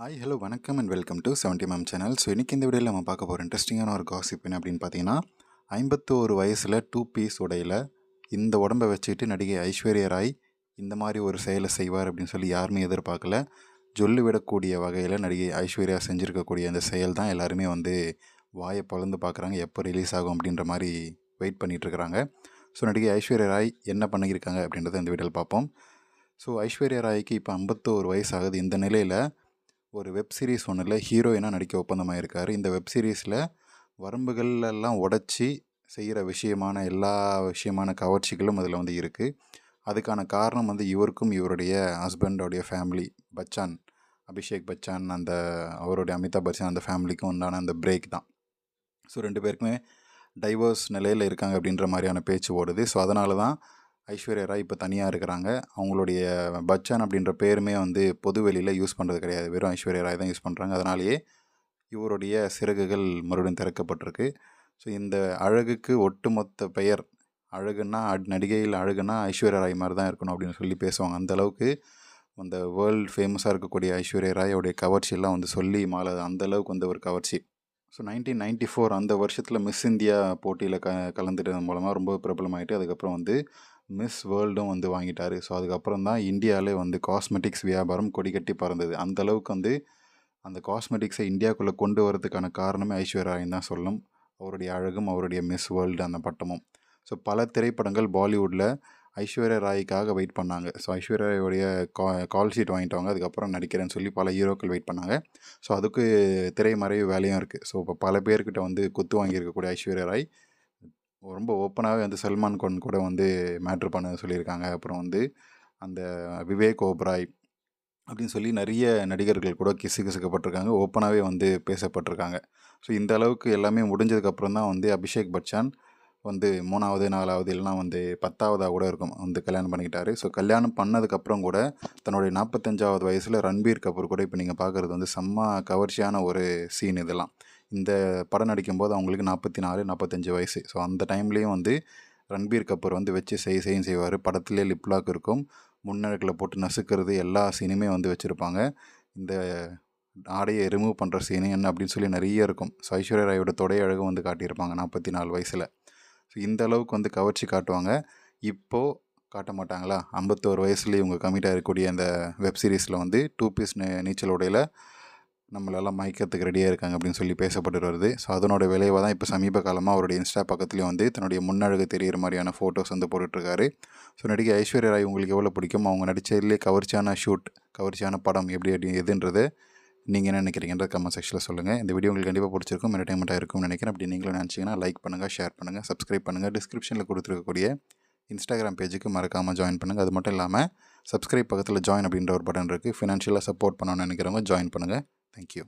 Hi hello வணக்கம் and welcome to 70 ma'am channel. So இன்றைக்கி இந்த வீடியோவில் நம்ம பார்க்க போகிற இன்ட்ரெஸ்டிங்கான ஒரு காசிப் என்ன அப்படின்னு பார்த்தீங்கன்னா, 51 வயசில் 2 பீஸ் உடையில் இந்த உடம்பை வச்சுட்டு நடிகை ஐஸ்வர்யா ராய் இந்த மாதிரி ஒரு செயலை செய்வார் அப்படின்னு சொல்லி யாருமே எதிர்பார்க்கல. ஜொல்லு விடக்கூடிய வகையில் நடிகை ஐஸ்வர்யா செஞ்சுருக்கக்கூடிய அந்த செயல் தான் எல்லாருமே வாயை பழந்து பார்க்குறாங்க, எப்போ ரிலீஸ் ஆகும் அப்படின்ற மாதிரி வெயிட் பண்ணிகிட்ருக்குறாங்க. ஸோ நடிகை ஐஸ்வர்யா ராய் என்ன பண்ணியிருக்காங்க அப்படின்றத இந்த வீடியோவில் பார்ப்போம். ஸோ ஐஸ்வர்யா ராய்க்கு இப்போ 51 வயசு ஆகுது. இந்த நிலையில் ஒரு வெப் சீரிஸ் ஒன்றில் ஹீரோயினாக நடிக்க ஒப்பந்தமாக இருக்கார். இந்த வெப் சீரிஸில் வரம்புகளெல்லாம் உடச்சி செய்கிற எல்லா விஷயமான கவர்ச்சிகளும் அதில் இருக்குது. அதுக்கான காரணம் இவருக்கும் இவருடைய ஹஸ்பண்டோடைய ஃபேமிலி பச்சான், அபிஷேக் பச்சான், அவருடைய அமிதாப் பச்சன் அந்த ஃபேமிலிக்கும் உண்டான அந்த பிரேக் தான். ஸோ 2 பேருக்குமே டைவர்ஸ் நிலையில் இருக்காங்க அப்படின்ற மாதிரியான பேச்சு ஓடுது. ஸோ அதனால தான் ஐஸ்வர்யா ராய் இப்போ தனியாக இருக்கிறாங்க. அவங்களுடைய பச்சான் அப்படின்ற பேருமே பொது வெளியில் யூஸ் பண்ணுறது கிடையாது, வெறும் ஐஸ்வர்யா ராய் தான் யூஸ் பண்ணுறாங்க. அதனாலேயே இவருடைய சிறகுகள் மறுபடியும் திறக்கப்பட்டிருக்கு. ஸோ இந்த அழகுக்கு ஒட்டுமொத்த பெயர், அழகுன்னா நடிகையில் அழகுன்னா ஐஸ்வர்யா ராய் மாதிரி தான் இருக்கணும் அப்படின்னு சொல்லி பேசுவாங்க. அந்தளவுக்கு அந்த வேர்ல்டு ஃபேமஸாக இருக்கக்கூடிய ஐஸ்வர்யா ராய் அவருடைய கவர்ச்சியெல்லாம் சொல்லி மாலை அந்தளவுக்கு ஒரு கவர்ச்சி. ஸோ 1994 அந்த வருஷத்தில் மிஸ் இந்தியா போட்டியில் கலந்துட்டது மூலமாக ரொம்ப பிரபலமாயிட்டு அதுக்கப்புறம் மிஸ் வேர்ல்டும் வாங்கிட்டார். ஸோ அதுக்கப்புறம் தான் இந்தியாவிலே காஸ்மெட்டிக்ஸ் வியாபாரம் கொடிகட்டி பறந்தது. அந்தளவுக்கு அந்த காஸ்மெட்டிக்ஸை இந்தியாவுக்குள்ளே கொண்டு வரதுக்கான காரணமே ஐஸ்வர்யா ராய் தான் சொல்லணும். அவருடைய அழகும் அவருடைய மிஸ் வேர்ல்டு அந்த பட்டமும். ஸோ பல திரைப்படங்கள் பாலிவுட்டில் ஐஸ்வர்யா ராய்க்காக வெயிட் பண்ணாங்க. ஸோ ஐஸ்வர்யா ராயோடைய கால் ஷீட் வாங்கிட்டவங்க அதுக்கப்புறம் நடிக்கிறேன்னு சொல்லி பல ஹீரோக்கள் வெயிட் பண்ணாங்க. ஸோ அதுக்கு திரைமறைவு வேலையும் இருக்குது. ஸோ இப்போ பல பேர்கிட்ட குத்து வாங்கியிருக்கக்கூடிய ஐஸ்வர்யா ராய் ரொம்ப ஓப்பனாகவே சல்மான் கான் கூட மேட்ரு பண்ண சொல்லியிருக்காங்க. அப்புறம் அந்த விவேக் ஓப்ராய் அப்படின்னு சொல்லி நிறைய நடிகர்கள் கூட கிசுக்கப்பட்டிருக்காங்க, ஓப்பனாகவே பேசப்பட்டிருக்காங்க. ஸோ இந்த அளவுக்கு எல்லாமே முடிஞ்சதுக்கப்புறம் தான் அபிஷேக் பச்சான் 3வது 4வது இல்லைனா 10வதாக கூட இருக்கும் கல்யாணம் பண்ணிக்கிட்டாரு. ஸோ கல்யாணம் பண்ணதுக்கப்புறம் கூட தன்னுடைய 45வது வயசில் ரன்பீர் கபூர் கூட இப்போ நீங்கள் பார்க்குறது செம்ம கவர்ச்சியான ஒரு சீன். இதெல்லாம் இந்த படம் நடிக்கும்போது அவங்களுக்கு 44 45 வயசு. ஸோ அந்த டைம்லேயும் ரன்பீர் கபூர் வச்சு செய்யும் செய்வார். படத்துலேயே லிப்லாக் இருக்கும், முன்னழகில் போட்டு நசுக்கிறது எல்லா சீனுமே வச்சுருப்பாங்க. இந்த ஆடையை ரிமூவ் பண்ணுற சீனு என்ன அப்படின்னு சொல்லி நிறைய இருக்கும். ஸோ ஐஸ்வர்யா ராயோட தொடை அழகு காட்டியிருப்பாங்க 44 வயசில். ஸோ இந்த அளவுக்கு கவர்ச்சி காட்டுவாங்க. இப்போது காட்ட மாட்டாங்களா? 51 வயசுலேயே இவங்க கமிட்டாக இருக்கக்கூடிய அந்த வெப் சீரிஸில் 2 பீஸ் நீச்சல் உடையில் நம்மளெல்லாம் மயக்கிறதுக்கு ரெடியாக இருக்காங்க அப்படின்னு சொல்லி பேசப்பட்டு வருது. ஸோ அதனோட விளைவாக தான் இப்போ சமீப காலமாக அவருடைய இன்ஸ்டா பக்கத்துலேயும் தன்னுடைய முன்னழகு தெரிகிற மாதிரியான ஃபோட்டோஸ் போட்டுட்ருக்காரு. ஸோ நடிகை ஐஸ்வர்யா ராய் உங்களுக்கு எவ்வளோ பிடிக்கும், அவங்க நடித்ததுலேயே கவர்ச்சியான ஷூட், கவர்ச்சியான படம் எப்படி எதுன்றது நீங்கள் என்ன நினைக்கிறீங்கன்ற கமெண்ட் செக்ஷனில் சொல்லுங்கள். இந்த வீடியோ உங்களுக்கு கண்டிப்பாக பிடிச்சிருக்கும், என்டர்டைன்மெண்ட்டாக இருக்கும்னு நினைக்கிறேன். அப்படி நீங்களும் நினச்சிங்கன்னா லைக் பண்ணுங்கள், ஷேர் பண்ணுங்கள், சப்ஸ்கிரைப் பண்ணுங்கள். டிஸ்கிரிப்ஷனில் கொடுத்துருக்கக்கூடிய இன்ஸ்டாகிராம் பேஜுக்கு மறக்காமல் ஜாயின் பண்ணுங்கள். அது மட்டும் இல்லாமல் சப்ஸ்கிரைப் பக்கத்தில் ஜாயின் அப்படின்ற ஒரு பட்டன் இருக்குது. ஃபினான்ஷியலாக சப்போர்ட் பண்ணணும்னு நினைக்கிறவங்க ஜாயின் பண்ணுங்கள். Thank you.